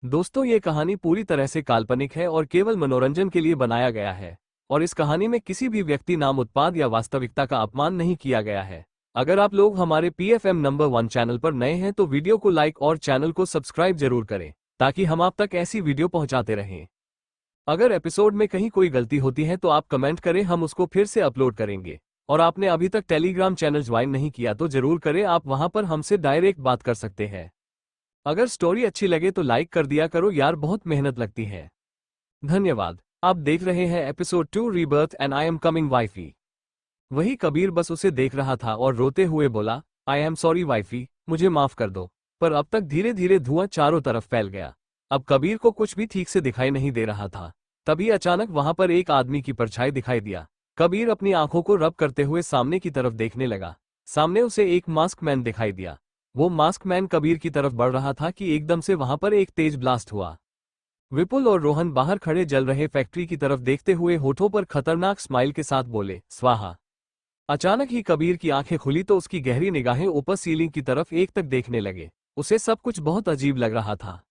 दोस्तों, ये कहानी पूरी तरह से काल्पनिक है और केवल मनोरंजन के लिए बनाया गया है। और इस कहानी में किसी भी व्यक्ति, नाम, उत्पाद या वास्तविकता का अपमान नहीं किया गया है। अगर आप लोग हमारे PFM नंबर 1 चैनल पर नए हैं तो वीडियो को लाइक और चैनल को सब्सक्राइब जरूर करें, ताकि हम आप तक ऐसी वीडियो पहुंचाते रहें। अगर एपिसोड में कहीं कोई गलती होती है तो आप कमेंट करें, हम उसको फिर से अपलोड करेंगे। और आपने अभी तक टेलीग्राम चैनल ज्वाइन नहीं किया तो जरूर करें, आप वहां पर हमसे डायरेक्ट बात कर सकते हैं। अगर स्टोरी अच्छी लगे तो लाइक कर दिया करो यार, बहुत मेहनत लगती है। धन्यवाद। आप देख रहे हैं episode 2 rebirth and I am coming wifey. वही कबीर बस उसे देख रहा था और रोते हुए बोला, आई एम सॉरी वाइफी, मुझे माफ कर दो। पर अब तक धीरे धीरे धुआं चारों तरफ फैल गया। अब कबीर को कुछ भी ठीक से दिखाई नहीं दे रहा था। तभी अचानक वहां पर एक आदमी की परछाई दिखाई दिया। कबीर अपनी आंखों को रब करते हुए सामने की तरफ देखने लगा। सामने उसे एक मास्क मैन दिखाई दिया। वो मास्क मैन कबीर की तरफ बढ़ रहा था कि एकदम से वहां पर एक तेज ब्लास्ट हुआ। विपुल और रोहन बाहर खड़े जल रहे फैक्ट्री की तरफ देखते हुए होठों पर खतरनाक स्माइल के साथ बोले, स्वाहा। अचानक ही कबीर की आंखें खुली तो उसकी गहरी निगाहें ऊपर सीलिंग की तरफ एक तक देखने लगे। उसे सब कुछ बहुत अजीब लग रहा था।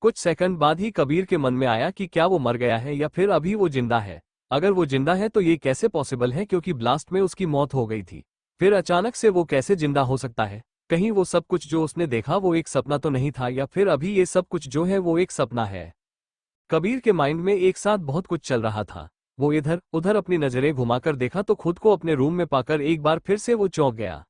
कुछ सेकंड बाद ही कबीर के मन में आया कि क्या वो मर गया है या फिर अभी वो जिंदा है। अगर वो जिंदा है तो ये कैसे पॉसिबल है, क्योंकि ब्लास्ट में उसकी मौत हो गई थी। फिर अचानक से वो कैसे जिंदा हो सकता है। कहीं वो सब कुछ जो उसने देखा वो एक सपना तो नहीं था, या फिर अभी ये सब कुछ जो है वो एक सपना है। कबीर के माइंड में एक साथ बहुत कुछ चल रहा था। वो इधर उधर अपनी नजरें घुमाकर देखा तो खुद को अपने रूम में पाकर एक बार फिर से वो चौंक गया।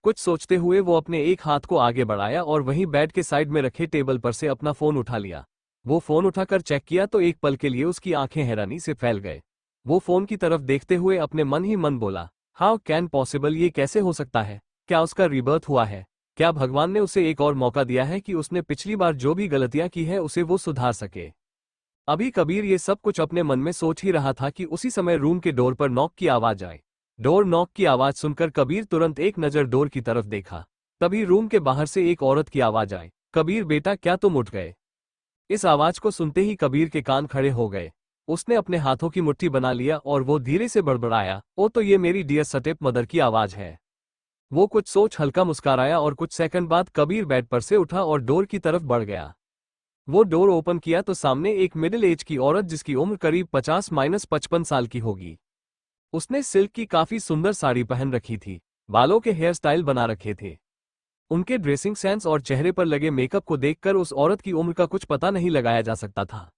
कुछ सोचते हुए वो अपने एक हाथ को आगे बढ़ाया और वहीं बेड के साइड में रखे टेबल पर से अपना फोन उठा लिया। वो फोन उठाकर चेक किया तो एक पल के लिए उसकी आंखें हैरानी से फैल गए। वो फोन की तरफ देखते हुए अपने मन ही मन बोला, हाउ कैन पॉसिबल, ये कैसे हो सकता है। क्या उसका रिबर्थ हुआ है? क्या भगवान ने उसे एक और मौका दिया है कि उसने पिछली बार जो भी गलतियां की है उसे वो सुधार सके। अभी कबीर ये सब कुछ अपने मन में सोच ही रहा था कि उसी समय रूम के डोर पर नॉक की आवाज आई। डोर नॉक की आवाज सुनकर कबीर तुरंत एक नजर डोर की तरफ देखा। तभी रूम के बाहर से एक औरत की आवाज आई, कबीर बेटा, क्या तुम उठ गए? इस आवाज को सुनते ही कबीर के कान खड़े हो गए। उसने अपने हाथों की मुट्ठी बना लिया और वो धीरे से बड़बड़ाया, ओ तो ये मेरी डियर स्टेप मदर की आवाज है। वो कुछ सोच हल्का मुस्कुराया और कुछ सेकंड बाद कबीर बेड पर से उठा और डोर की तरफ बढ़ गया। वो डोर ओपन किया तो सामने एक मिडिल एज की औरत, जिसकी उम्र करीब 50-55 साल की होगी। उसने सिल्क की काफी सुंदर साड़ी पहन रखी थी। बालों के हेयर स्टाइल बना रखे थे। उनके ड्रेसिंग सेंस और चेहरे पर लगे मेकअप को देखकर उस औरत की उम्र का कुछ पता नहीं लगाया जा सकता था।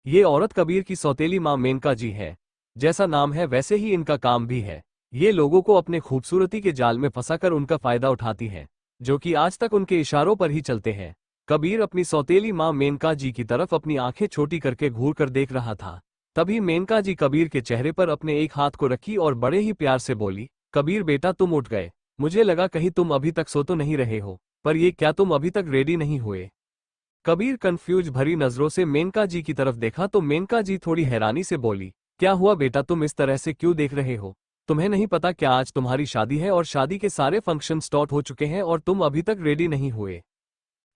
ये औरत कबीर की सौतेली मां मेनका जी है। जैसा नाम है वैसे ही इनका काम भी है। ये लोगों को अपने खूबसूरती के जाल में फंसाकर उनका फायदा उठाती है, जो कि आज तक उनके इशारों पर ही चलते हैं। कबीर अपनी सौतेली मां मेनका जी की तरफ अपनी आंखें छोटी करके घूर कर देख रहा था। तभी मेनका जी कबीर के चेहरे पर अपने एक हाथ को रखी और बड़े ही प्यार से बोली, कबीर बेटा, तुम उठ गए। मुझे लगा कहीं तुम अभी तक सो तो नहीं रहे हो, पर ये क्या तुम अभी तक रेडी नहीं हुए? कबीर कंफ्यूज भरी नजरों से मेनका जी की तरफ देखा तो मेनका जी थोड़ी हैरानी से बोली, क्या हुआ बेटा, तुम इस तरह से क्यों देख रहे हो? तुम्हें नहीं पता क्या आज तुम्हारी शादी है और शादी के सारे फंक्शन स्टार्ट हो चुके हैं और तुम अभी तक रेडी नहीं हुए?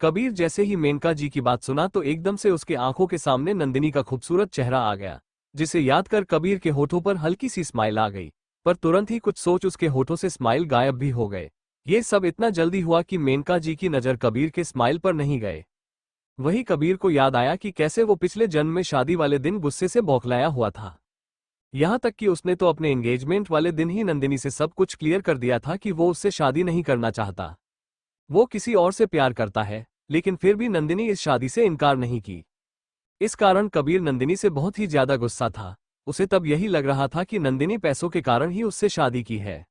कबीर जैसे ही मेनका जी की बात सुना तो एकदम से उसके आंखों के सामने नंदिनी का खूबसूरत चेहरा आ गया, जिसे याद कर कबीर के होठों पर हल्की सी स्माइल आ गई। पर तुरंत ही कुछ सोच उसके होठों से स्माइल गायब भी हो गए। ये सब इतना जल्दी हुआ कि मेनका जी की नजर कबीर के स्माइल पर नहीं गए। वही कबीर को याद आया कि कैसे वो पिछले जन्म में शादी वाले दिन गुस्से से बौखलाया हुआ था। यहां तक कि उसने तो अपने एंगेजमेंट वाले दिन ही नंदिनी से सब कुछ क्लियर कर दिया था कि वो उससे शादी नहीं करना चाहता। वो किसी और से प्यार करता है, लेकिन फिर भी नंदिनी इस शादी से इनकार नहीं की। इस कारण कबीर नंदिनी से बहुत ही ज्यादा गुस्सा था। उसे तब यही लग रहा था कि नंदिनी पैसों के कारण ही उससे शादी की है।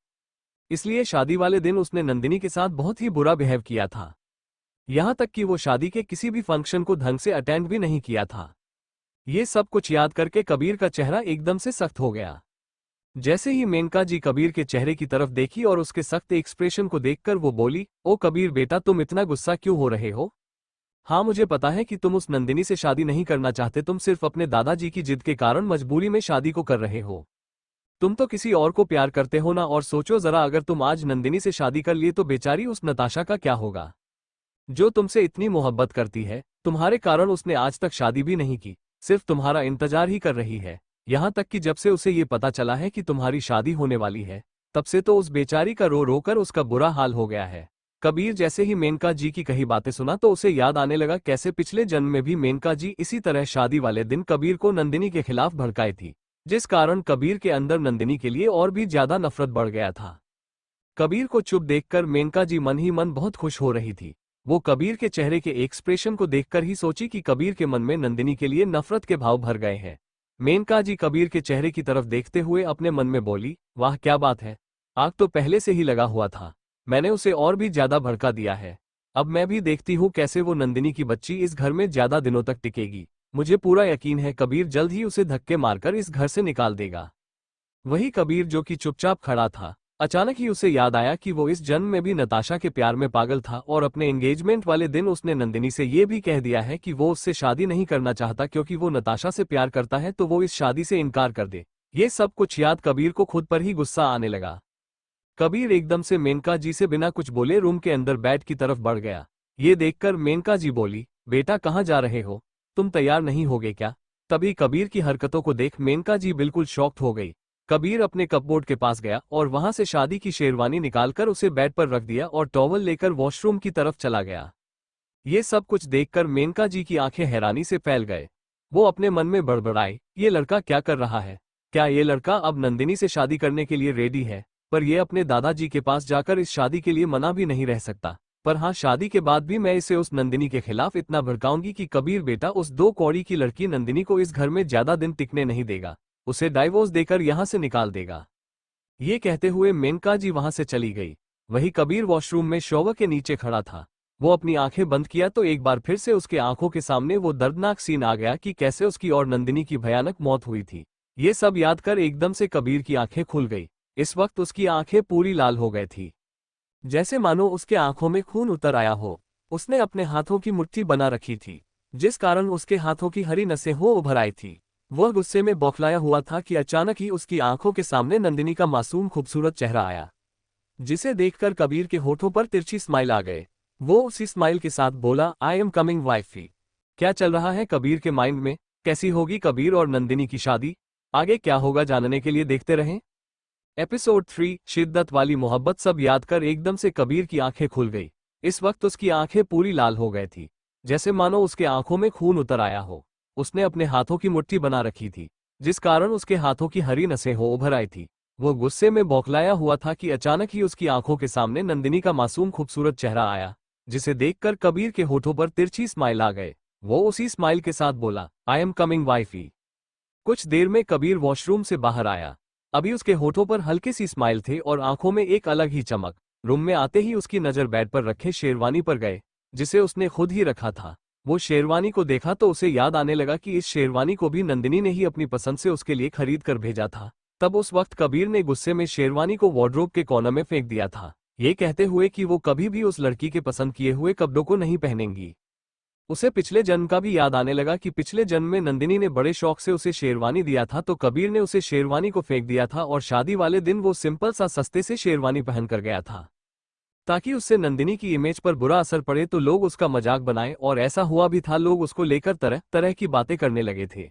इसलिए शादी वाले दिन उसने नंदिनी के साथ बहुत ही बुरा बिहेव किया था। यहां तक कि वो शादी के किसी भी फंक्शन को ढंग से अटेंड भी नहीं किया था। ये सब कुछ याद करके कबीर का चेहरा एकदम से सख्त हो गया। जैसे ही मेनका जी कबीर के चेहरे की तरफ देखी और उसके सख्त एक्सप्रेशन को देखकर वो बोली, ओ कबीर बेटा, तुम इतना गुस्सा क्यों हो रहे हो? हाँ, मुझे पता है कि तुम उस नंदिनी से शादी नहीं करना चाहते, तुम सिर्फ अपने दादाजी की जिद के कारण मजबूरी में शादी को कर रहे हो। तुम तो किसी और को प्यार करते हो ना, और सोचो जरा, अगर तुम आज नंदिनी से शादी कर लिए तो बेचारी उस नताशा का क्या होगा, जो तुमसे इतनी मोहब्बत करती है। तुम्हारे कारण उसने आज तक शादी भी नहीं की, सिर्फ तुम्हारा इंतजार ही कर रही है। यहां तक कि जब से उसे ये पता चला है कि तुम्हारी शादी होने वाली है, तब से तो उस बेचारी का रो रो कर उसका बुरा हाल हो गया है। कबीर जैसे ही मेनका जी की कही बातें सुना तो उसे याद आने लगा कैसे पिछले जन्म में भी मेनका जी इसी तरह शादी वाले दिन कबीर को नंदिनी के खिलाफ भड़काई थी, जिस कारण कबीर के अंदर नंदिनी के लिए और भी ज्यादा नफरत बढ़ गया था। कबीर को चुप देखकर मेनका जी मन ही मन बहुत खुश हो रही थी। वो कबीर के चेहरे के एक्सप्रेशन को देखकर ही सोची कि कबीर के मन में नंदिनी के लिए नफरत के भाव भर गए हैं। मेनका जी कबीर के चेहरे की तरफ देखते हुए अपने मन में बोली, वाह क्या बात है, आग तो पहले से ही लगा हुआ था, मैंने उसे और भी ज्यादा भड़का दिया है। अब मैं भी देखती हूँ कैसे वो नंदिनी की बच्ची इस घर में ज्यादा दिनों तक टिकेगी। मुझे पूरा यकीन है कबीर जल्द ही उसे धक्के मारकर इस घर से निकाल देगा। वही कबीर जो कि चुपचाप खड़ा था, अचानक ही उसे याद आया कि वो इस जन्म में भी नताशा के प्यार में पागल था और अपने एंगेजमेंट वाले दिन उसने नंदिनी से ये भी कह दिया है कि वो उससे शादी नहीं करना चाहता क्योंकि वो नताशा से प्यार करता है तो वो इस शादी से इनकार कर दे। ये सब कुछ याद कबीर को खुद पर ही गुस्सा आने लगा। कबीर एकदम से मेनका जी से बिना कुछ बोले रूम के अंदर बेड की तरफ बढ़ गया। ये देखकर मेनका जी बोली, बेटा कहाँ जा रहे हो, तुम तैयार नहीं होगे क्या? तभी कबीर की हरकतों को देख मेनका जी बिल्कुल शॉक्ड हो गई। कबीर अपने कपबोर्ड के पास गया और वहां से शादी की शेरवानी निकालकर उसे बेड पर रख दिया और टॉवल लेकर वॉशरूम की तरफ चला गया। ये सब कुछ देखकर मेनका जी की आंखें हैरानी से फैल गए। वो अपने मन में बड़बड़ाई, ये लड़का क्या कर रहा है? क्या ये लड़का अब नंदिनी से शादी करने के लिए रेडी है? पर यह अपने दादाजी के पास जाकर इस शादी के लिए मना भी नहीं रह सकता। पर हाँ, शादी के बाद भी मैं इसे उस नंदिनी के खिलाफ इतना भड़काऊंगी कि कबीर बेटा उस 2 कौड़ी की लड़की नंदिनी को इस घर में ज्यादा दिन टिकने नहीं देगा, उसे डाइवोर्स देकर यहां से निकाल देगा। ये कहते हुए मेनका जी वहां से चली गई। वही कबीर वॉशरूम में शॉवर के नीचे खड़ा था। वो अपनी आंखें बंद किया तो एक बार फिर से उसके आंखों के सामने वो दर्दनाक सीन आ गया कि कैसे उसकी और नंदिनी की भयानक मौत हुई थी। ये सब याद कर एकदम से कबीर की आंखें खुल गई। इस वक्त उसकी आंखें पूरी लाल हो गई थी, जैसे मानो उसके आंखों में खून उतर आया हो। उसने अपने हाथों की मुट्ठी बना रखी थी, जिस कारण उसके हाथों की हरी नसें हो उभर आई थी। वह गुस्से में बौखलाया हुआ था कि अचानक ही उसकी आंखों के सामने नंदिनी का मासूम खूबसूरत चेहरा आया, जिसे देखकर कबीर के होठों पर तिरछी स्माइल आ गए। वो उसी स्माइल के साथ बोला, आई एम कमिंग वाइफी। क्या चल रहा है कबीर के माइंड में? कैसी होगी कबीर और नंदिनी की शादी? आगे क्या होगा जानने के लिए देखते रहें। एपिसोड 3 शिद्दत वाली मोहब्बत। सब याद कर एकदम से कबीर की आंखें खुल गई। इस वक्त उसकी आंखें पूरी लाल हो गई थी, जैसे मानो उसके आंखों में खून उतर आया हो। उसने अपने हाथों की मुट्ठी बना रखी थी, जिस कारण उसके हाथों की हरी नसें हो उभर आई थी। वो गुस्से में बौखलाया हुआ था कि अचानक ही उसकी आंखों के सामने नंदिनी का मासूम खूबसूरत चेहरा आया, जिसे देखकर कबीर के होठों पर तिरछी स्माइल आ गए। वो उसी स्माइल के साथ बोला, आई एम कमिंग वाइफी। कुछ देर में कबीर वॉशरूम से बाहर आया। अभी उसके होठों पर हल्की सी स्माइल थे और आंखों में एक अलग ही चमक। रूम में आते ही उसकी नजर बेड पर रखे शेरवानी पर गए, जिसे उसने खुद ही रखा था। वो शेरवानी को देखा तो उसे याद आने लगा कि इस शेरवानी को भी नंदिनी ने ही अपनी पसंद से उसके लिए खरीद कर भेजा था। तब उस वक्त कबीर ने गुस्से में शेरवानी को वार्डरोब के कोने में फेंक दिया था, ये कहते हुए कि वो कभी भी उस लड़की के पसंद किए हुए कपड़ों को नहीं पहनेंगी। उसे पिछले जन्म का भी याद आने लगा कि पिछले जन्म में नंदिनी ने बड़े शौक से उसे शेरवानी दिया था तो कबीर ने उसे शेरवानी को फेंक दिया था और शादी वाले दिन वो सिंपल सा सस्ते से शेरवानी पहन कर गया था, ताकि उससे नंदिनी की इमेज पर बुरा असर पड़े तो लोग उसका मजाक बनाएं। और ऐसा हुआ भी था, लोग उसको लेकर तरह तरह की बातें करने लगे थे।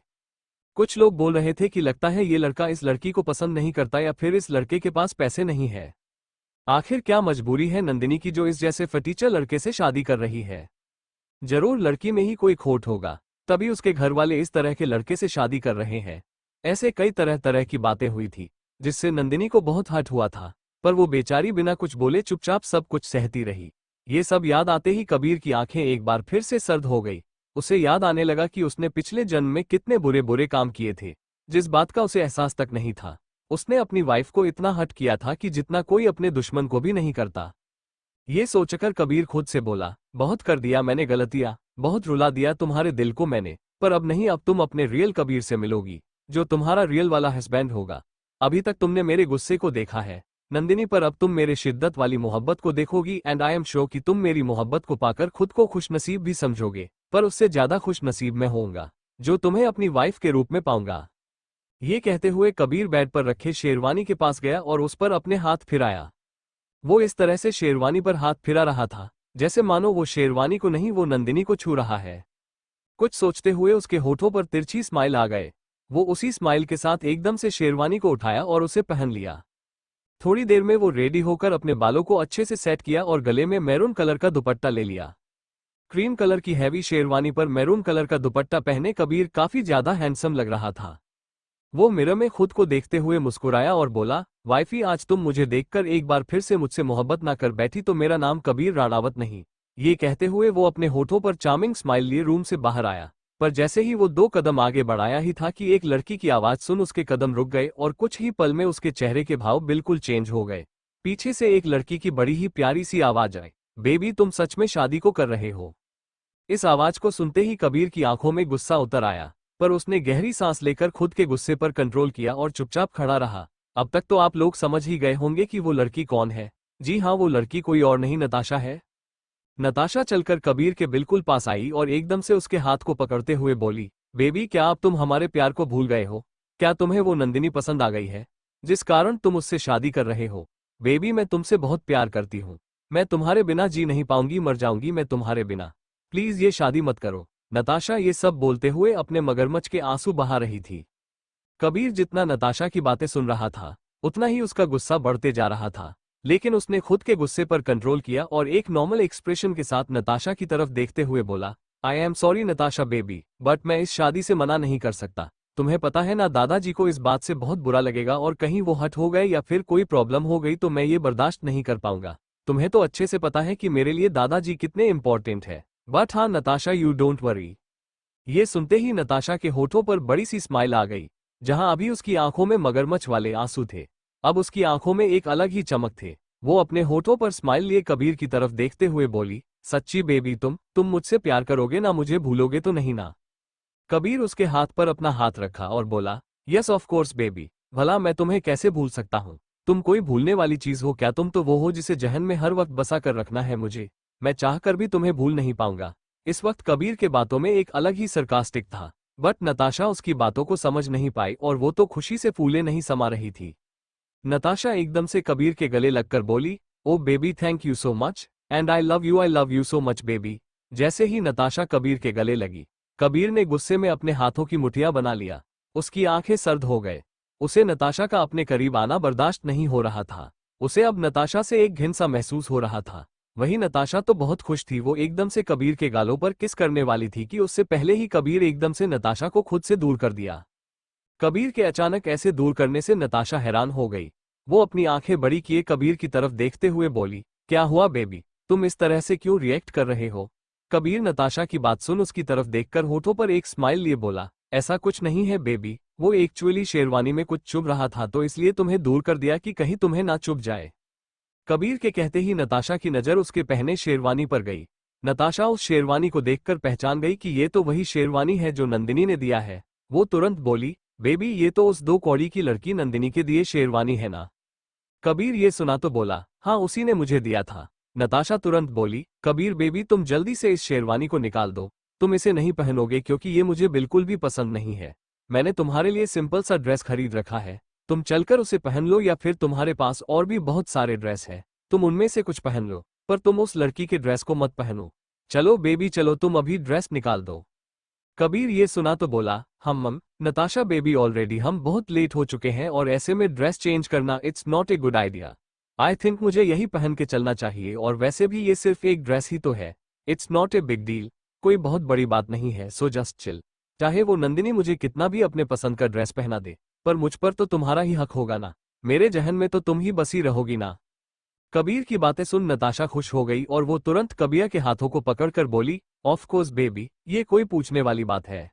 कुछ लोग बोल रहे थे कि लगता है ये लड़का इस लड़की को पसंद नहीं करता या फिर इस लड़के के पास पैसे नहीं है। आखिर क्या मजबूरी है नंदिनी की जो इस जैसे फटीचर लड़के से शादी कर रही है? जरूर लड़की में ही कोई खोट होगा, तभी उसके घर वाले इस तरह के लड़के से शादी कर रहे हैं। ऐसे कई तरह तरह की बातें हुई थी, जिससे नंदिनी को बहुत हर्ट हुआ था, पर वो बेचारी बिना कुछ बोले चुपचाप सब कुछ सहती रही। ये सब याद आते ही कबीर की आंखें एक बार फिर से सर्द हो गई। उसे याद आने लगा कि उसने पिछले जन्म में कितने बुरे बुरे काम किए थे, जिस बात का उसे एहसास तक नहीं था। उसने अपनी वाइफ को इतना हर्ट किया था कि जितना कोई अपने दुश्मन को भी नहीं करता। ये सोचकर कबीर खुद से बोला, बहुत कर दिया मैंने गलतियां, बहुत रुला दिया तुम्हारे दिल को मैंने, पर अब नहीं, अब तुम अपने रियल कबीर से मिलोगी, जो तुम्हारा रियल वाला हस्बैंड होगा। अभी तक तुमने मेरे गुस्से को देखा है नंदिनी, पर अब तुम मेरे शिद्दत वाली मोहब्बत को देखोगी। एंड आई एम श्योर कि तुम मेरी मोहब्बत को पाकर खुद को खुशनसीब भी समझोगे, पर उससे ज्यादा खुशनसीब मैं होऊंगा जो तुम्हें अपनी वाइफ के रूप में पाऊंगा। ये कहते हुए कबीर बेड पर रखे शेरवानी के पास गया और उस पर अपने हाथ फिराया। वो इस तरह से शेरवानी पर हाथ फिरा रहा था जैसे मानो वो शेरवानी को नहीं, वो नंदिनी को छू रहा है। कुछ सोचते हुए उसके होठों पर तिरछी स्माइल आ गए। वो उसी स्माइल के साथ एकदम से शेरवानी को उठाया और उसे पहन लिया। थोड़ी देर में वो रेडी होकर अपने बालों को अच्छे से सेट किया और गले में मैरून कलर का दुपट्टा ले लिया। क्रीम कलर की हैवी शेरवानी पर मैरून कलर का दुपट्टा पहने कबीर काफी ज्यादा हैंडसम लग रहा था। वो मिरर में खुद को देखते हुए मुस्कुराया और बोला, वाइफी आज तुम मुझे देखकर एक बार फिर से मुझसे मोहब्बत ना कर बैठी तो मेरा नाम कबीर राणावत नहीं। ये कहते हुए वो अपने होठों पर चार्मिंग स्माइल लिए रूम से बाहर आया, पर जैसे ही वो 2 कदम आगे बढ़ाया ही था कि एक लड़की की आवाज सुन उसके कदम रुक गए और कुछ ही पल में उसके चेहरे के भाव बिल्कुल चेंज हो गए। पीछे से एक लड़की की बड़ी ही प्यारी सी आवाज आई, बेबी तुम सच में शादी को कर रहे हो। इस आवाज को सुनते ही कबीर की आंखों में गुस्सा उतर आया, पर उसने गहरी सांस लेकर खुद के गुस्से पर कंट्रोल किया और चुपचाप खड़ा रहा। अब तक तो आप लोग समझ ही गए होंगे कि वो लड़की कौन है। जी हाँ, वो लड़की कोई और नहीं नताशा है। नताशा चलकर कबीर के बिल्कुल पास आई और एकदम से उसके हाथ को पकड़ते हुए बोली, बेबी क्या अब तुम हमारे प्यार को भूल गए हो? क्या तुम्हें वो नंदिनी पसंद आ गई है जिस कारण तुम उससे शादी कर रहे हो? बेबी मैं तुमसे बहुत प्यार करती हूँ। मैं तुम्हारे बिना जी नहीं पाऊंगी, मर जाऊंगी मैं तुम्हारे बिना। प्लीज ये शादी मत करो। नताशा ये सब बोलते हुए अपने मगरमच्छ के आंसू बहा रही थी। कबीर जितना नताशा की बातें सुन रहा था उतना ही उसका गुस्सा बढ़ते जा रहा था, लेकिन उसने खुद के गुस्से पर कंट्रोल किया और एक नॉर्मल एक्सप्रेशन के साथ नताशा की तरफ देखते हुए बोला, I am sorry Natasha baby, but मैं इस शादी से मना नहीं कर सकता। तुम्हें पता है ना दादाजी को इस बात से बहुत बुरा लगेगा और कहीं वो हट हो गए या फिर कोई प्रॉब्लम हो गई तो मैं ये बर्दाश्त नहीं कर पाऊंगा। तुम्हें तो अच्छे से पता है कि मेरे लिए दादाजी कितने इंपॉर्टेंट है। बट हाँ नताशा यू डोंट वरी। ये सुनते ही नताशा के होठों पर बड़ी सी स्माइल आ गई। जहां अभी उसकी आंखों में मगरमच्छ वाले आंसू थे, अब उसकी आंखों में एक अलग ही चमक थे। वो अपने होठों पर स्माइल लिए कबीर की तरफ देखते हुए बोली, सच्ची बेबी तुम मुझसे प्यार करोगे ना, मुझे भूलोगे तो नहीं ना? कबीर उसके हाथ पर अपना हाथ रखा और बोला, यस ऑफ कोर्स बेबी, भला मैं तुम्हें कैसे भूल सकता हूँ? तुम कोई भूलने वाली चीज हो क्या? तुम तो वो हो जिसे जहन में हर वक्त बसा कर रखना है मुझे। मैं चाहकर भी तुम्हें भूल नहीं पाऊंगा। इस वक्त कबीर के बातों में एक अलग ही सरकास्टिक था, बट नताशा उसकी बातों को समझ नहीं पाई और वो तो खुशी से फूले नहीं समा रही थी। नताशा एकदम से कबीर के गले लगकर बोली, oh baby thank you so much and I love you so much baby. जैसे ही नताशा कबीर के गले लगी, कबीर ने गुस्से में अपने हाथों की मुठियां बना लिया। उसकी आंखें सर्द हो गए। उसे नताशा का अपने करीब आना बर्दाश्त नहीं हो रहा था। उसे अब नताशा से एक घिन सा महसूस हो रहा था। वही नताशा तो बहुत खुश थी। वो एकदम से कबीर के गालों पर किस करने वाली थी कि उससे पहले ही कबीर एकदम से नताशा को खुद से दूर कर दिया। कबीर के अचानक ऐसे दूर करने से नताशा हैरान हो गई। वो अपनी आंखें बड़ी किए कबीर की तरफ देखते हुए बोली, क्या हुआ बेबी, तुम इस तरह से क्यों रिएक्ट कर रहे हो? कबीर नताशा की बात सुन उसकी तरफ देखकर होठों पर एक स्माइल लिए बोला, ऐसा कुछ नहीं है बेबी, वो एक्चुअली शेरवानी में कुछ चुभ रहा था तो इसलिए तुम्हें दूर कर दिया कि कहीं तुम्हें ना चुभ जाए। कबीर के कहते ही नताशा की नजर उसके पहने शेरवानी पर गई। नताशा उस शेरवानी को देखकर पहचान गई कि ये तो वही शेरवानी है जो नंदिनी ने दिया है। वो तुरंत बोली, बेबी ये तो उस 2 कौड़ी की लड़की नंदिनी के दिए शेरवानी है ना? कबीर ये सुना तो बोला, हाँ उसी ने मुझे दिया था। नताशा तुरंत बोली, कबीर बेबी तुम जल्दी से इस शेरवानी को निकाल दो। तुम इसे नहीं पहनोगे क्योंकि ये मुझे बिल्कुल भी पसंद नहीं है। मैंने तुम्हारे लिए सिंपल सा ड्रेस खरीद रखा है, तुम चलकर उसे पहन लो या फिर तुम्हारे पास और भी बहुत सारे ड्रेस है, तुम उनमें से कुछ पहन लो, पर तुम उस लड़की के ड्रेस को मत पहनो। चलो बेबी चलो, तुम अभी ड्रेस निकाल दो। कबीर ये सुना तो बोला, हम नताशा बेबी ऑलरेडी हम बहुत लेट हो चुके हैं और ऐसे में ड्रेस चेंज करना it's not a good idea. I think मुझे यही पहन के चलना चाहिए और वैसे भी ये सिर्फ एक ड्रेस ही तो है। It's not a big deal, कोई बहुत बड़ी बात नहीं है, सो जस्ट चिल। चाहे वो नंदिनी मुझे कितना भी अपने पसंद का ड्रेस पहना दे, पर मुझ पर तो तुम्हारा ही हक होगा ना। मेरे जहन में तो तुम ही बसी रहोगी ना। कबीर की बातें सुन नताशा खुश हो गई और वो तुरंत कबीर के हाथों को पकड़कर बोली, ऑफ कोर्स बेबी, ये कोई पूछने वाली बात है।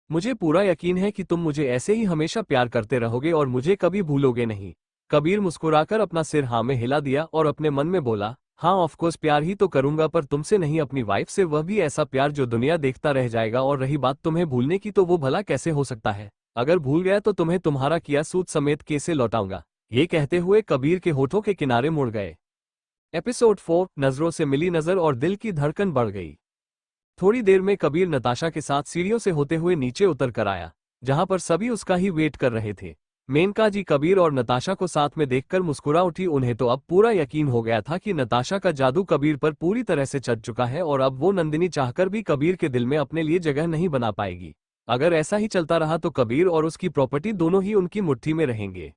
मुझे पूरा यकीन है कि तुम मुझे ऐसे ही हमेशा प्यार करते रहोगे और मुझे कभी भूलोगे नहीं। कबीर मुस्कुराकर अपना सिर हाँ में हिला दिया और अपने मन में बोला, हाँ ऑफ कोर्स प्यार ही तो करूंगा, पर तुमसे नहीं अपनी वाइफ से, वह भी ऐसा प्यार जो दुनिया देखता रह जाएगा। और रही बात तुम्हें भूलने की तो वो भला कैसे हो सकता है? अगर भूल गया तो तुम्हें तुम्हारा किया सूद समेत कैसे लौटाऊंगा। ये कहते हुए कबीर के होठों के किनारे मुड़ गए। एपिसोड 4 नजरों से मिली नजर और दिल की धड़कन बढ़ गई। थोड़ी देर में कबीर नताशा के साथ सीढ़ियों से होते हुए नीचे उतर कर आया, जहां पर सभी उसका ही वेट कर रहे थे। मेनका जी कबीर और नताशा को साथ में देखकर मुस्कुरा उठी। उन्हें तो अब पूरा यकीन हो गया था कि नताशा का जादू कबीर पर पूरी तरह से चढ़ चुका है और अब वो नंदिनी चाहकर भी कबीर के दिल में अपने लिए जगह नहीं बना पाएगी। अगर ऐसा ही चलता रहा तो कबीर और उसकी प्रॉपर्टी दोनों ही उनकी मुट्ठी में रहेंगे।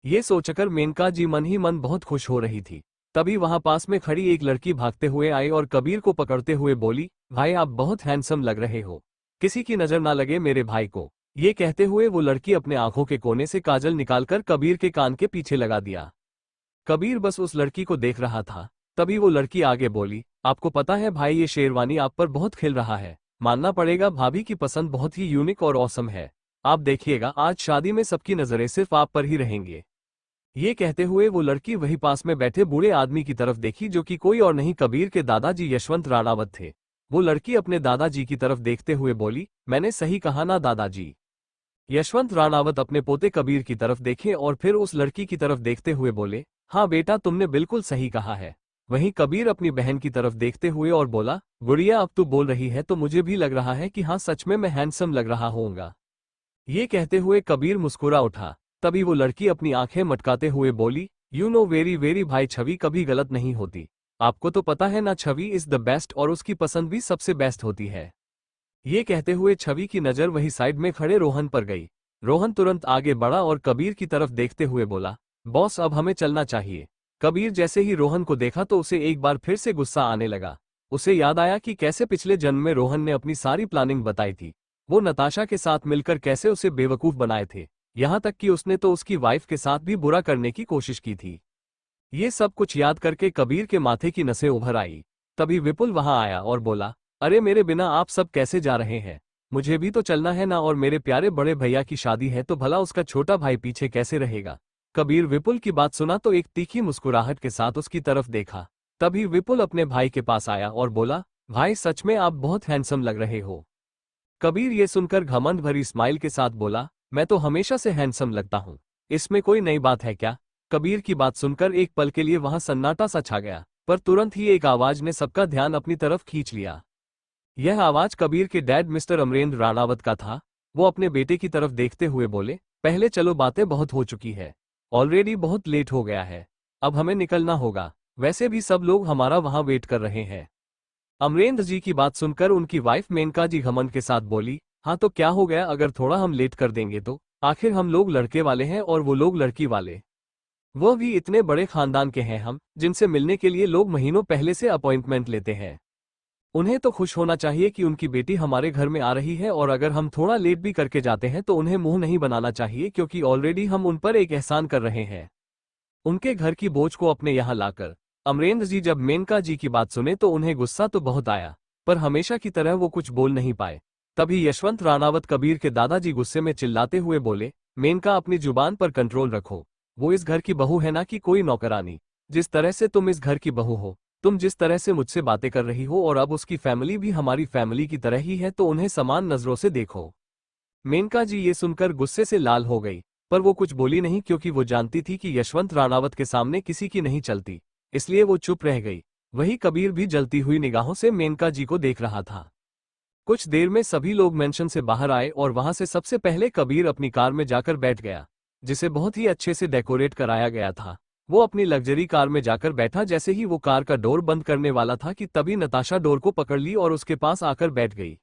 ये सोचकर मेनका जी मन ही मन बहुत खुश हो रही थी। तभी वहां पास में खड़ी एक लड़की भागते हुए आई और कबीर को पकड़ते हुए बोली, भाई आप बहुत हैंडसम लग रहे हो, किसी की नजर ना लगे मेरे भाई को। ये कहते हुए वो लड़की अपने आंखों के कोने से काजल निकालकर कबीर के कान के पीछे लगा दिया। कबीर बस उस लड़की को देख रहा था। तभी वो लड़की आगे बोली, आपको पता है भाई ये शेरवानी आप पर बहुत खिल रहा है, मानना पड़ेगा भाभी की पसंद बहुत ही यूनिक और ऑसम है। आप देखिएगा आज शादी में सबकी नजरें सिर्फ आप पर ही रहेंगे। ये कहते हुए वो लड़की वही पास में बैठे बूढ़े आदमी की तरफ देखी जो कि कोई और नहीं कबीर के दादाजी यशवंत राणावत थे। वो लड़की अपने दादाजी की तरफ देखते हुए बोली, मैंने सही कहा ना दादाजी। यशवंत राणावत अपने पोते कबीर की तरफ देखे और फिर उस लड़की की तरफ देखते हुए बोले, हाँ बेटा तुमने बिल्कुल सही कहा है। वहीं कबीर अपनी बहन की तरफ देखते हुए और बोला, गुड़िया अब तू बोल रही है तो मुझे भी लग रहा है कि हाँ सच में मैं हैंडसम लग रहा होऊंगा। ये कहते हुए कबीर मुस्कुरा उठा। तभी वो लड़की अपनी आंखें मटकाते हुए बोली, यू नो वेरी वेरी भाई छवि कभी गलत नहीं होती। आपको तो पता है ना छवि इज द बेस्ट और उसकी पसंद भी सबसे बेस्ट होती है। ये कहते हुए छवि की नजर वही साइड में खड़े रोहन पर गई। रोहन तुरंत आगे बढ़ा और कबीर की तरफ देखते हुए बोला, बॉस अब हमें चलना चाहिए। कबीर जैसे ही रोहन को देखा तो उसे एक बार फिर से गुस्सा आने लगा। उसे याद आया कि कैसे पिछले जन्म में रोहन ने अपनी सारी प्लानिंग बताई थी, वो नताशा के साथ मिलकर कैसे उसे बेवकूफ बनाए थे, यहाँ तक कि उसने तो उसकी वाइफ के साथ भी बुरा करने की कोशिश की थी। ये सब कुछ याद करके कबीर के माथे की नसें उभर आई। तभी विपुल वहां आया और बोला, अरे मेरे बिना आप सब कैसे जा रहे हैं, मुझे भी तो चलना है ना, और मेरे प्यारे बड़े भैया की शादी है तो भला उसका छोटा भाई पीछे कैसे रहेगा। कबीर विपुल की बात सुना तो एक तीखी मुस्कुराहट के साथ उसकी तरफ देखा। तभी विपुल अपने भाई के पास आया और बोला, भाई सच में आप बहुत हैंडसम लग रहे हो। कबीर ये सुनकर घमंड भरी स्माइल के साथ बोला, मैं तो हमेशा से हैंडसम लगता हूँ, इसमें कोई नई बात है क्या। कबीर की बात सुनकर एक पल के लिए वहां सन्नाटा सा छा गया, पर तुरंत ही एक आवाज ने सबका ध्यान अपनी तरफ खींच लिया। यह आवाज कबीर के डैड मिस्टर अमरेंद्र राणावत का था। वो अपने बेटे की तरफ देखते हुए बोले, पहले चलो बातें बहुत हो चुकी है, ऑलरेडी बहुत लेट हो गया है, अब हमें निकलना होगा, वैसे भी सब लोग हमारा वहां वेट कर रहे हैं। अमरेंद्र जी की बात सुनकर उनकी वाइफ मेनका जी घमंड के साथ बोली, हाँ तो क्या हो गया अगर थोड़ा हम लेट कर देंगे तो, आखिर हम लोग लड़के वाले हैं और वो लोग लड़की वाले, वह भी इतने बड़े खानदान के हैं हम, जिनसे मिलने के लिए लोग महीनों पहले से अपॉइंटमेंट लेते हैं। उन्हें तो खुश होना चाहिए कि उनकी बेटी हमारे घर में आ रही है, और अगर हम थोड़ा लेट भी करके जाते हैं तो उन्हें मुंह नहीं बनाना चाहिए, क्योंकि ऑलरेडी हम उन पर एक एहसान कर रहे हैं उनके घर की बोझ को अपने यहाँ लाकर। अमरेंद्र जी जब मेनका जी की बात सुने तो उन्हें गुस्सा तो बहुत आया, पर हमेशा की तरह वो कुछ बोल नहीं पाए। तभी यशवंत राणावत कबीर के दादाजी गुस्से में चिल्लाते हुए बोले, मेनका अपनी जुबान पर कंट्रोल रखो, वो इस घर की बहू है ना कि कोई नौकरानी। जिस तरह से तुम इस घर की बहू हो, तुम जिस तरह से मुझसे बातें कर रही हो, और अब उसकी फैमिली भी हमारी फैमिली की तरह ही है, तो उन्हें समान नजरों से देखो। मेनका जी ये सुनकर गुस्से से लाल हो गई, पर वो कुछ बोली नहीं, क्योंकि वो जानती थी कि यशवंत राणावत के सामने किसी की नहीं चलती, इसलिए वो चुप रह गई। वही कबीर भी जलती हुई निगाहों से मेनका जी को देख रहा था। कुछ देर में सभी लोग मेंशन से बाहर आए और वहां से सबसे पहले कबीर अपनी कार में जाकर बैठ गया, जिसे बहुत ही अच्छे से डेकोरेट कराया गया था। वो अपनी लग्जरी कार में जाकर बैठा। जैसे ही वो कार का डोर बंद करने वाला था कि तभी नताशा डोर को पकड़ ली और उसके पास आकर बैठ गई।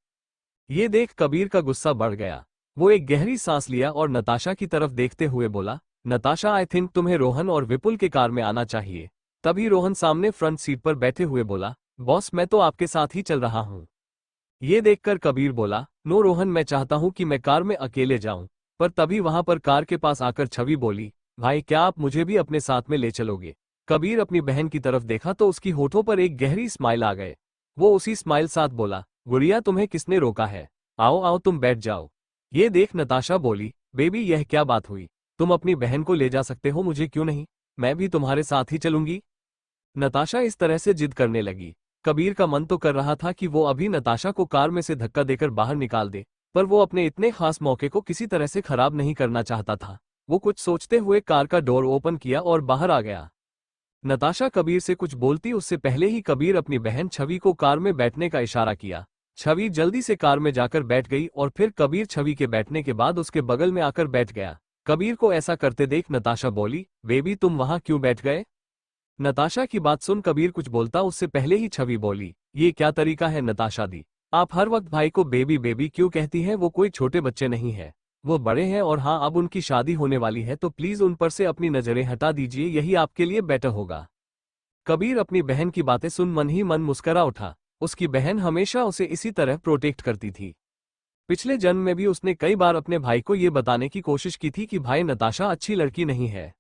ये देख कबीर का गुस्सा बढ़ गया। वो एक गहरी सांस लिया और नताशा की तरफ देखते हुए बोला, नताशा आई थिंक तुम्हें रोहन और विपुल के कार में आना चाहिए। तभी रोहन सामने फ्रंट सीट पर बैठे हुए बोला, बॉस मैं तो आपके साथ ही चल रहा हूँ। ये देखकर कबीर बोला, नो रोहन मैं चाहता हूँ कि मैं कार में अकेले जाऊं। पर तभी वहां पर कार के पास आकर छवि बोली, भाई क्या आप मुझे भी अपने साथ में ले चलोगे। कबीर अपनी बहन की तरफ देखा तो उसकी होठों पर एक गहरी स्माइल आ गए। वो उसी स्माइल साथ बोला, गुड़िया तुम्हें किसने रोका है, आओ आओ तुम बैठ जाओ। ये देख नताशा बोली, बेबी यह क्या बात हुई, तुम अपनी बहन को ले जा सकते हो, मुझे क्यों नहीं, मैं भी तुम्हारे साथ ही चलूंगी। नताशा इस तरह से जिद करने लगी। कबीर का मन तो कर रहा था कि वो अभी नताशा को कार में से धक्का देकर बाहर निकाल दे, पर वो अपने इतने खास मौके को किसी तरह से खराब नहीं करना चाहता था। वो कुछ सोचते हुए कार का डोर ओपन किया और बाहर आ गया। नताशा कबीर से कुछ बोलती उससे पहले ही कबीर अपनी बहन छवि को कार में बैठने का इशारा किया। छवि जल्दी से कार में जाकर बैठ गई और फिर कबीर छवि के बैठने के बाद उसके बगल में आकर बैठ गया। कबीर को ऐसा करते देख नताशा बोली, बेबी तुम वहां क्यों बैठ गए। नताशा की बात सुन कबीर कुछ बोलता उससे पहले ही छवि बोली, ये क्या तरीका है नताशा दी, आप हर वक्त भाई को बेबी बेबी क्यों कहती हैं, वो कोई छोटे बच्चे नहीं है। वो बड़े हैं और हाँ, अब उनकी शादी होने वाली है, तो प्लीज उन पर से अपनी नजरें हटा दीजिए, यही आपके लिए बेटर होगा। कबीर अपनी बहन की बातें सुन मन ही मन मुस्करा उठा। उसकी बहन हमेशा उसे इसी तरह प्रोटेक्ट करती थी। पिछले जन्म में भी उसने कई बार अपने भाई को ये बताने की कोशिश की थी कि भाई नताशा अच्छी लड़की नहीं है,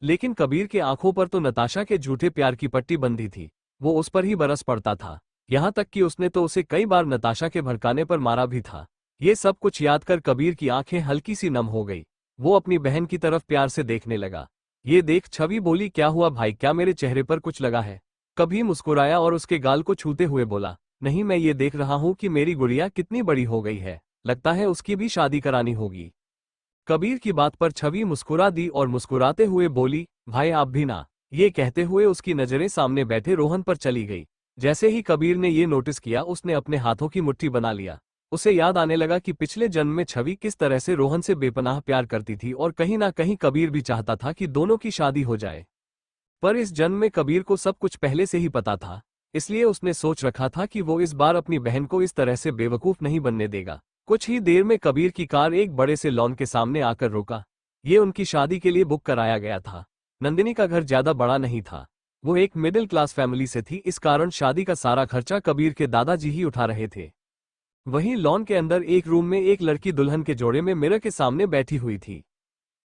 लेकिन कबीर के आंखों पर तो नताशा के झूठे प्यार की पट्टी बंधी थी। वो उस पर ही बरस पड़ता था, यहाँ तक कि उसने तो उसे कई बार नताशा के भड़काने पर मारा भी था। ये सब कुछ याद कर कबीर की आंखें हल्की सी नम हो गई। वो अपनी बहन की तरफ प्यार से देखने लगा। ये देख छवि बोली, क्या हुआ भाई, क्या मेरे चेहरे पर कुछ लगा है? कबीर मुस्कुराया और उसके गाल को छूते हुए बोला, नहीं, मैं ये देख रहा हूं कि मेरी गुड़िया कितनी बड़ी हो गई है, लगता है उसकी भी शादी करानी होगी। कबीर की बात पर छवि मुस्कुरा दी और मुस्कुराते हुए बोली, भाई आप भी ना। ये कहते हुए उसकी नजरें सामने बैठे रोहन पर चली गई। जैसे ही कबीर ने ये नोटिस किया, उसने अपने हाथों की मुट्ठी बना लिया। उसे याद आने लगा कि पिछले जन्म में छवि किस तरह से रोहन से बेपनाह प्यार करती थी और कहीं ना कहीं कबीर भी चाहता था कि दोनों की शादी हो जाए। पर इस जन्म में कबीर को सब कुछ पहले से ही पता था, इसलिए उसने सोच रखा था कि वो इस बार अपनी बहन को इस तरह से बेवकूफ नहीं बनने देगा। कुछ ही देर में कबीर की कार एक बड़े से लॉन के सामने आकर रुका। ये उनकी शादी के लिए बुक कराया गया था। नंदिनी का घर ज्यादा बड़ा नहीं था, वो एक मिडिल क्लास फैमिली से थी, इस कारण शादी का सारा खर्चा कबीर के दादाजी ही उठा रहे थे। वहीं लॉन के अंदर एक रूम में एक लड़की दुल्हन के जोड़े में मिरर के सामने बैठी हुई थी।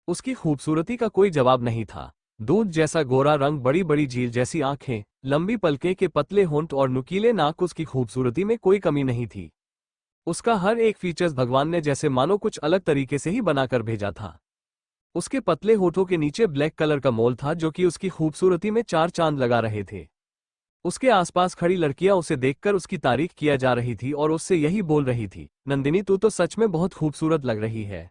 उसकी खूबसूरती का कोई जवाब नहीं था। दूध जैसा गोरा रंग, बड़ी बड़ी झील जैसी आंखें, लंबी पलकें के पतले होंठ और नुकीले नाक, उसकी खूबसूरती में कोई कमी नहीं थी। उसका हर एक फीचर्स भगवान ने जैसे मानो कुछ अलग तरीके से ही बनाकर भेजा था। उसके पतले होठों के नीचे ब्लैक कलर का मोल था, जो कि उसकी खूबसूरती में चार चांद लगा रहे थे। उसके आसपास खड़ी लड़कियां उसे देखकर उसकी तारीफ किया जा रही थी और उससे यही बोल रही थी, नंदिनी तू तो सच में बहुत खूबसूरत लग रही है,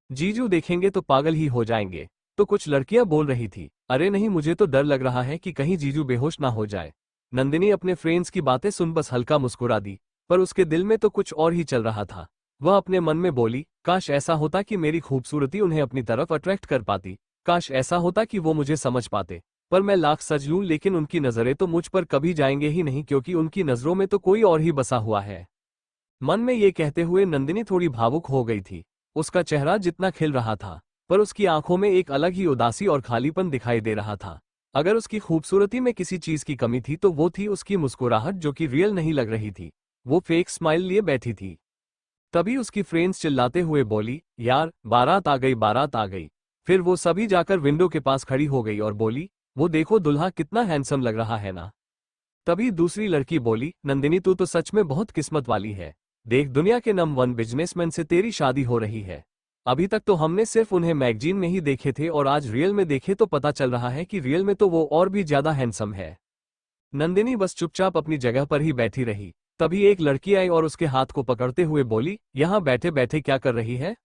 जीजू देखेंगे तो पागल ही हो जाएंगे। तो कुछ लड़कियां बोल रही थी, अरे नहीं, मुझे तो डर लग रहा है कि कहीं जीजू बेहोश ना हो जाए। नंदिनी अपने फ्रेंड्स की बातें सुन बस हल्का मुस्कुरा दी, पर उसके दिल में तो कुछ और ही चल रहा था। वह अपने मन में बोली, काश ऐसा होता कि मेरी खूबसूरती उन्हें अपनी तरफ अट्रैक्ट कर पाती, काश ऐसा होता कि वो मुझे समझ पाते। पर मैं लाख सज लूं, लेकिन उनकी नजरें तो मुझ पर कभी जाएंगे ही नहीं, क्योंकि उनकी नजरों में तो कोई और ही बसा हुआ है। मन में ये कहते हुए नंदिनी थोड़ी भावुक हो गई थी। उसका चेहरा जितना खिल रहा था, पर उसकी आंखों में एक अलग ही उदासी और खालीपन दिखाई दे रहा था। अगर उसकी खूबसूरती में किसी चीज की कमी थी तो वो थी उसकी मुस्कुराहट, जो कि रियल नहीं लग रही थी। वो फेक स्माइल लिए बैठी थी। तभी उसकी फ्रेंड्स चिल्लाते हुए बोली, यार बारात आ गई, बारात आ गई। फिर वो सभी जाकर विंडो के पास खड़ी हो गई और बोली, वो देखो दुल्हा कितना हैंडसम लग रहा है ना। तभी दूसरी लड़की बोली, नंदिनी तू तो सच में बहुत किस्मत वाली है, देख दुनिया के नंबर 1 बिजनेसमैन से तेरी शादी हो रही है। अभी तक तो हमने सिर्फ उन्हें मैगजीन में ही देखे थे और आज रियल में देखे तो पता चल रहा है कि रियल में तो वो और भी ज्यादा हैंडसम है। नंदिनी बस चुपचाप अपनी जगह पर ही बैठी रही। तभी एक लड़की आई और उसके हाथ को पकड़ते हुए बोली, यहाँ बैठे बैठे क्या कर रही है,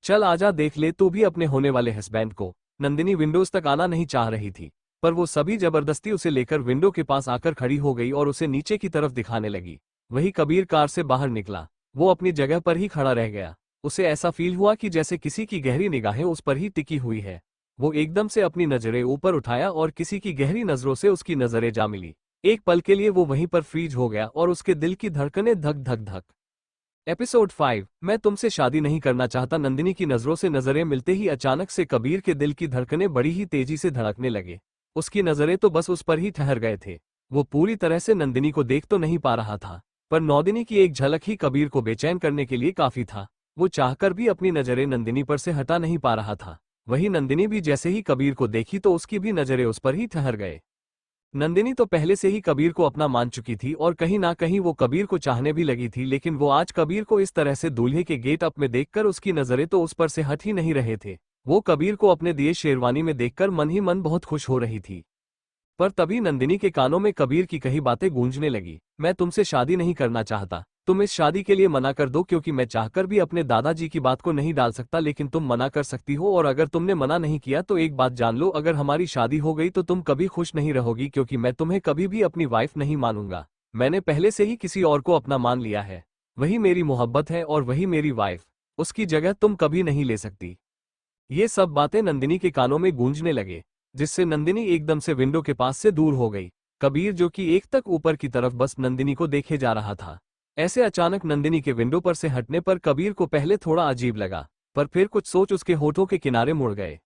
चल आजा देख ले तू भी अपने होने वाले हस्बैंड को। नंदिनी विंडोज तक आना नहीं चाह रही थी, पर वो सभी जबरदस्ती उसे लेकर विंडो के पास आकर खड़ी हो गई और उसे नीचे की तरफ दिखाने लगी। वही कबीर कार से बाहर निकला। वो अपनी जगह पर ही खड़ा रह गया। उसे ऐसा फील हुआ कि जैसे किसी की गहरी निगाहें उस पर ही टिकी हुई है। वो एकदम से अपनी नजरें ऊपर उठाया और किसी की गहरी नजरों से उसकी नजरें जा मिली। एक पल के लिए वो वहीं पर फ्रीज हो गया और उसके दिल की धड़कनें धक धक धक। एपिसोड 5, मैं तुमसे शादी नहीं करना चाहता। नंदिनी की नजरों से नजरें मिलते ही अचानक से कबीर के दिल की धड़कनें बड़ी ही तेजी से धड़कने लगे। उसकी नजरें तो बस उस पर ही ठहर गए थे। वो पूरी तरह से नंदिनी को देख तो नहीं पा रहा था, पर नौदिनी की एक झलक ही कबीर को बेचैन करने के लिए काफी था। वो चाहकर भी अपनी नजरें नंदिनी पर से हटा नहीं पा रहा था। वही नंदिनी भी जैसे ही कबीर को देखी तो उसकी भी नजरें उस पर ही ठहर गए। नंदिनी तो पहले से ही कबीर को अपना मान चुकी थी और कहीं ना कहीं वो कबीर को चाहने भी लगी थी, लेकिन वो आज कबीर को इस तरह से दूल्हे के गेट अप में देखकर उसकी नजरें तो उस पर से हट ही नहीं रहे थे। वो कबीर को अपने दिए शेरवानी में देखकर मन ही मन बहुत खुश हो रही थी। पर तभी नंदिनी के कानों में कबीर की कही बातें गूंजने लगी, मैं तुमसे शादी नहीं करना चाहता, तुम इस शादी के लिए मना कर दो, क्योंकि मैं चाहकर भी अपने दादाजी की बात को नहीं डाल सकता, लेकिन तुम मना कर सकती हो। और अगर तुमने मना नहीं किया तो एक बात जान लो, अगर हमारी शादी हो गई तो तुम कभी खुश नहीं रहोगी, क्योंकि मैं तुम्हें कभी भी अपनी वाइफ नहीं मानूंगा। मैंने पहले से ही किसी और को अपना मान लिया है। वही मेरी मोहब्बत है और वही मेरी वाइफ, उसकी जगह तुम कभी नहीं ले सकती। ये सब बातें नंदिनी के कानों में गूंजने लगे, जिससे नंदिनी एकदम से विंडो के पास से दूर हो गई। कबीर जो कि एक तक ऊपर की तरफ बस नंदिनी को देखे जा रहा था। ऐसे अचानक नंदिनी के विंडो पर से हटने पर कबीर को पहले थोड़ा अजीब लगा, पर फिर कुछ सोच उसके होठों के किनारे मुड़ गए।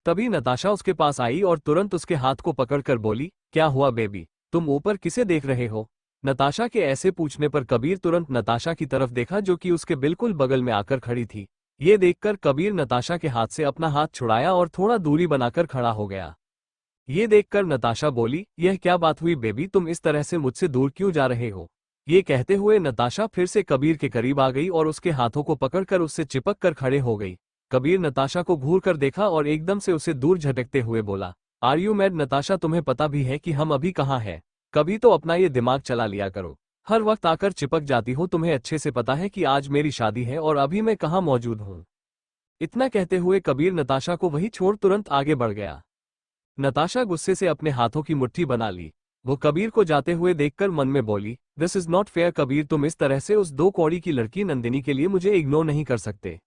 तभी नताशा उसके पास आई और तुरंत उसके हाथ को पकड़कर बोली, क्या हुआ बेबी, तुम ऊपर किसे देख रहे हो? नताशा के ऐसे पूछने पर कबीर तुरंत नताशा की तरफ देखा जो कि उसके बिल्कुल बगल में आकर खड़ी थी। ये देखकर कबीर नताशा के हाथ से अपना हाथ छुड़ाया और थोड़ा दूरी बनाकर खड़ा हो गया। ये देखकर नताशा बोली, यह क्या बात हुई बेबी, तुम इस तरह से मुझसे दूर क्यों जा रहे हो? ये कहते हुए नताशा फिर से कबीर के करीब आ गई और उसके हाथों को पकड़कर उससे चिपक कर खड़े हो गई। कबीर नताशा को घूर कर देखा और एकदम से उसे दूर झटकते हुए बोला, आर यू मैड नताशा, तुम्हें पता भी है कि हम अभी कहाँ हैं? कभी तो अपना ये दिमाग चला लिया करो, हर वक्त आकर चिपक जाती हो। तुम्हें अच्छे से पता है कि आज मेरी शादी है और अभी मैं कहाँ मौजूद हूँ। इतना कहते हुए कबीर नताशा को वही छोड़ तुरंत आगे बढ़ गया। नताशा गुस्से से अपने हाथों की मुट्ठी बना ली। वो कबीर को जाते हुए देखकर मन में बोली, this is not fair Kabir, तुम इस तरह से उस 2 कौड़ी की लड़की नंदिनी के लिए मुझे इग्नोर नहीं कर सकते।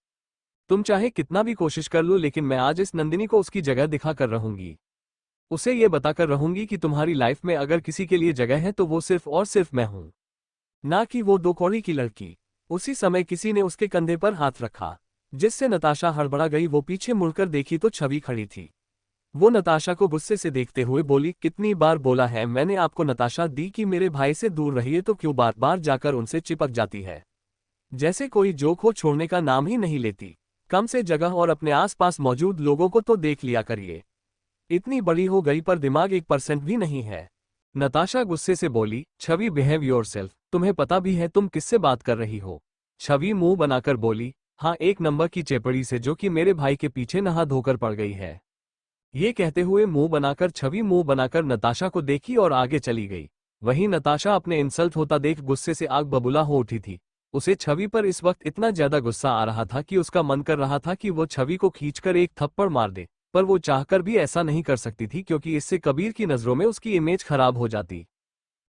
तुम चाहे कितना भी कोशिश कर लो, लेकिन मैं आज इस नंदिनी को उसकी जगह दिखा कर रहूंगी। उसे ये बताकर रहूंगी कि तुम्हारी लाइफ में अगर किसी के लिए जगह है तो वो सिर्फ और सिर्फ मैं हूं, ना कि वो 2 कौड़ी की लड़की। उसी समय किसी ने उसके कंधे पर हाथ रखा, जिससे नताशा हड़बड़ा गई। वो पीछे मुड़कर देखी तो छवि खड़ी थी। वो नताशा को गुस्से से देखते हुए बोली, कितनी बार बोला है मैंने आपको नताशा दी कि मेरे भाई से दूर रहिए, तो क्यों बार बार जाकर उनसे चिपक जाती है? जैसे कोई जोक हो, छोड़ने का नाम ही नहीं लेती। कम से जगह और अपने आसपास मौजूद लोगों को तो देख लिया करिए। इतनी बड़ी हो गई पर दिमाग 1% भी नहीं है। नताशा गुस्से से बोली, छवि बिहेव योरसेल्फ, तुम्हें पता भी है तुम किससे बात कर रही हो? छवि मुंह बनाकर बोली, हाँ, 1 नंबर की चेपड़ी से जो कि मेरे भाई के पीछे नहा धोकर पड़ गई है। ये कहते हुए छवि मुंह बनाकर नताशा को देखी और आगे चली गई। वहीं नताशा अपने इंसल्ट होता देख गुस्से से आग बबूला हो उठी थी। उसे छवि पर इस वक्त इतना ज्यादा गुस्सा आ रहा था कि उसका मन कर रहा था कि वो छवि को खींचकर एक थप्पड़ मार दे, पर वो चाहकर भी ऐसा नहीं कर सकती थी क्योंकि इससे कबीर की नजरों में उसकी इमेज खराब हो जाती।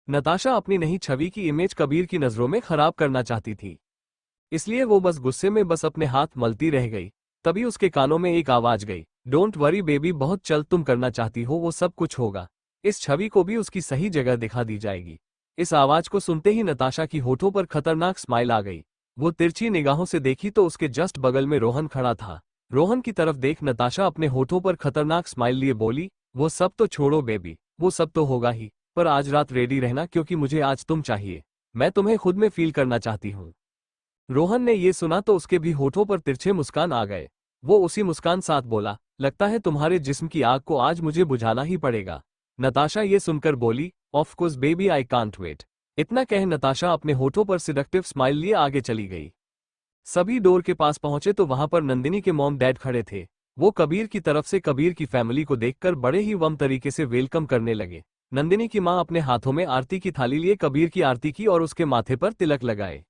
नताशा अपनी नहीं, छवि की इमेज कबीर की नजरों में खराब करना चाहती थी, इसलिए वो बस गुस्से में बस अपने हाथ मलती रह गई। तभी उसके कानों में एक आवाज गई, डोंट वरी बेबी, बहुत जल्द तुम करना चाहती हो वो सब कुछ होगा। इस छवि को भी उसकी सही जगह दिखा दी जाएगी। इस आवाज को सुनते ही नताशा की होठों पर खतरनाक स्माइल आ गई। वो तिरछी निगाहों से देखी तो उसके जस्ट बगल में रोहन खड़ा था। रोहन की तरफ देख नताशा अपने होठों पर खतरनाक स्माइल लिए बोली, वो सब तो छोड़ो बेबी, वो सब तो होगा ही, पर आज रात रेडी रहना क्योंकि मुझे आज तुम चाहिए। मैं तुम्हें खुद में फील करना चाहती हूँ। रोहन ने ये सुना तो उसके भी होठों पर तिरछे मुस्कान आ गए। वो उसी मुस्कान साथ बोला, लगता है तुम्हारे जिस्म की आग को आज मुझे बुझाना ही पड़ेगा। नताशा ये सुनकर बोली, of course baby, I can't wait. इतना कह नताशा अपने होठों पर सिडक्टिव स्माइल लिए आगे चली गई। सभी डोर के पास पहुंचे तो वहां पर नंदिनी के मॉम डैड खड़े थे। वो कबीर की तरफ से कबीर की फैमिली को देखकर बड़े ही वम तरीके से वेलकम करने लगे। नंदिनी की मां अपने हाथों में आरती की थाली लिए कबीर की आरती की और उसके माथे पर तिलक लगाए।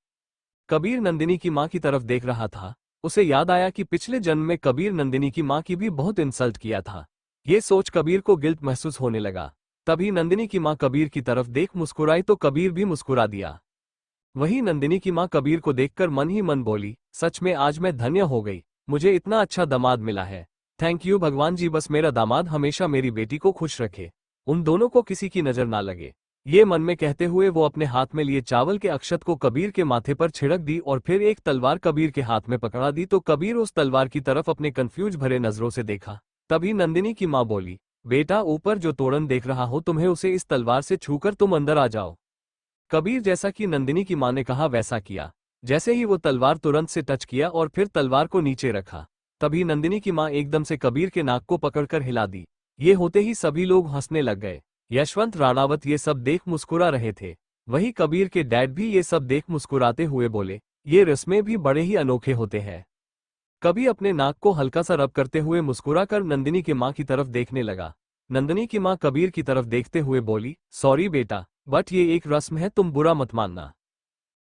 कबीर नंदिनी की मां की तरफ देख रहा था। उसे याद आया कि पिछले जन्म में कबीर नंदिनी की मां की भी बहुत इंसल्ट किया था। ये सोच कबीर को गिल्ट महसूस होने लगा। तभी नंदिनी की मां कबीर की तरफ देख मुस्कुराई तो कबीर भी मुस्कुरा दिया। वहीं नंदिनी की मां कबीर को देखकर मन ही मन बोली, सच में आज मैं धन्य हो गई, मुझे इतना अच्छा दामाद मिला है। थैंक यू भगवान जी, बस मेरा दामाद हमेशा मेरी बेटी को खुश रखे, उन दोनों को किसी की नजर ना लगे। ये मन में कहते हुए वो अपने हाथ में लिए चावल के अक्षत को कबीर के माथे पर छिड़क दी और फिर एक तलवार कबीर के हाथ में पकड़ा दी तो कबीर उस तलवार की तरफ अपने कंफ्यूज भरे नजरों से देखा। तभी नंदिनी की मां बोली, बेटा ऊपर जो तोरण देख रहा हो तुम्हें, उसे इस तलवार से छूकर तुम अंदर आ जाओ। कबीर जैसा कि नंदिनी की मां ने कहा वैसा किया। जैसे ही वो तलवार तुरंत से टच किया और फिर तलवार को नीचे रखा, तभी नंदिनी की मां एकदम से कबीर के नाक को पकड़कर हिला दी। ये होते ही सभी लोग हंसने लग गए। यशवंत राणावत ये सब देख मुस्कुरा रहे थे। वही कबीर के डैड भी ये सब देख मुस्कुराते हुए बोले, ये रस्में भी बड़े ही अनोखे होते हैं। कबीर अपने नाक को हल्का सा रब करते हुए मुस्कुराकर नंदिनी की मां की तरफ देखने लगा। नंदिनी की मां कबीर की तरफ देखते हुए बोली, सॉरी बेटा, बट ये एक रस्म है, तुम बुरा मत मानना।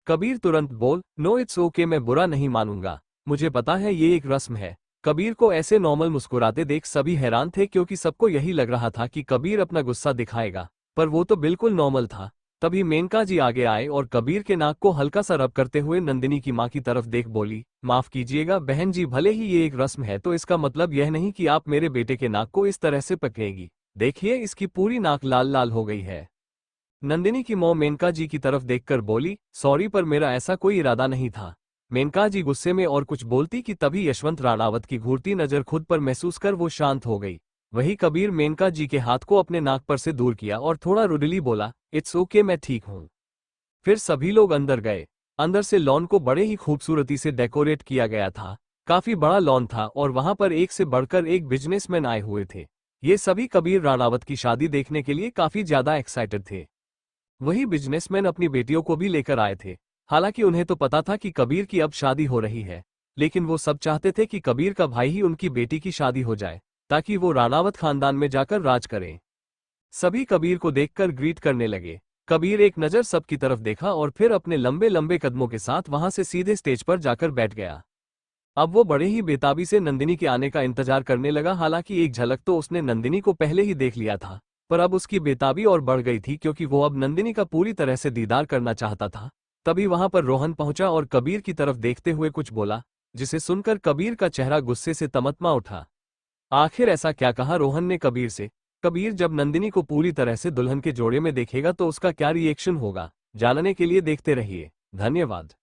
कबीर तुरंत बोल, नो इट्स ओके, मैं बुरा नहीं मानूंगा, मुझे पता है ये एक रस्म है। कबीर को ऐसे नॉर्मल मुस्कुराते देख सभी हैरान थे क्योंकि सबको यही लग रहा था कि कबीर अपना गुस्सा दिखाएगा, पर वो तो बिल्कुल नॉर्मल था। तभी मेनका जी आगे आए और कबीर के नाक को हल्का सा रब करते हुए नंदिनी की मां की तरफ देख बोली, माफ कीजिएगा बहन जी, भले ही ये एक रस्म है तो इसका मतलब यह नहीं कि आप मेरे बेटे के नाक को इस तरह से पकड़ेगी। देखिए इसकी पूरी नाक लाल लाल हो गई है। नंदिनी की मॉम मेनका जी की तरफ देखकर बोली, सॉरी पर मेरा ऐसा कोई इरादा नहीं था, मेनका जी गुस्से में और कुछ बोलती कि तभी यशवंत राणावत की घूरती नजर खुद पर महसूस कर वो शांत हो गई। वही कबीर मेनका जी के हाथ को अपने नाक पर से दूर किया और थोड़ा रुडली बोला, इट्स ओके, मैं ठीक हूं। फिर सभी लोग अंदर गए। अंदर से लॉन को बड़े ही खूबसूरती से डेकोरेट किया गया था। काफी बड़ा लॉन था और वहां पर एक से बढ़कर एक बिजनेसमैन आए हुए थे। ये सभी कबीर राणावत की शादी देखने के लिए काफी ज्यादा एक्साइटेड थे। वही बिजनेसमैन अपनी बेटियों को भी लेकर आए थे। हालांकि उन्हें तो पता था कि कबीर की अब शादी हो रही है, लेकिन वो सब चाहते थे कि कबीर का भाई ही उनकी बेटी की शादी हो जाए, ताकि वो राणावत खानदान में जाकर राज करें। सभी कबीर को देखकर ग्रीट करने लगे। कबीर एक नज़र सबकी तरफ देखा और फिर अपने लंबे लंबे कदमों के साथ वहां से सीधे स्टेज पर जाकर बैठ गया। अब वो बड़े ही बेताबी से नंदिनी के आने का इंतजार करने लगा। हालांकि एक झलक तो उसने नंदिनी को पहले ही देख लिया था, पर अब उसकी बेताबी और बढ़ गई थी क्योंकि वो अब नंदिनी का पूरी तरह से दीदार करना चाहता था। तभी वहां पर रोहन पहुंचा और कबीर की तरफ देखते हुए कुछ बोला, जिसे सुनकर कबीर का चेहरा गुस्से से तमतमा उठा। आखिर ऐसा क्या कहा रोहन ने कबीर से? कबीर जब नंदिनी को पूरी तरह से दुल्हन के जोड़े में देखेगा तो उसका क्या रिएक्शन होगा, जानने के लिए देखते रहिए। धन्यवाद।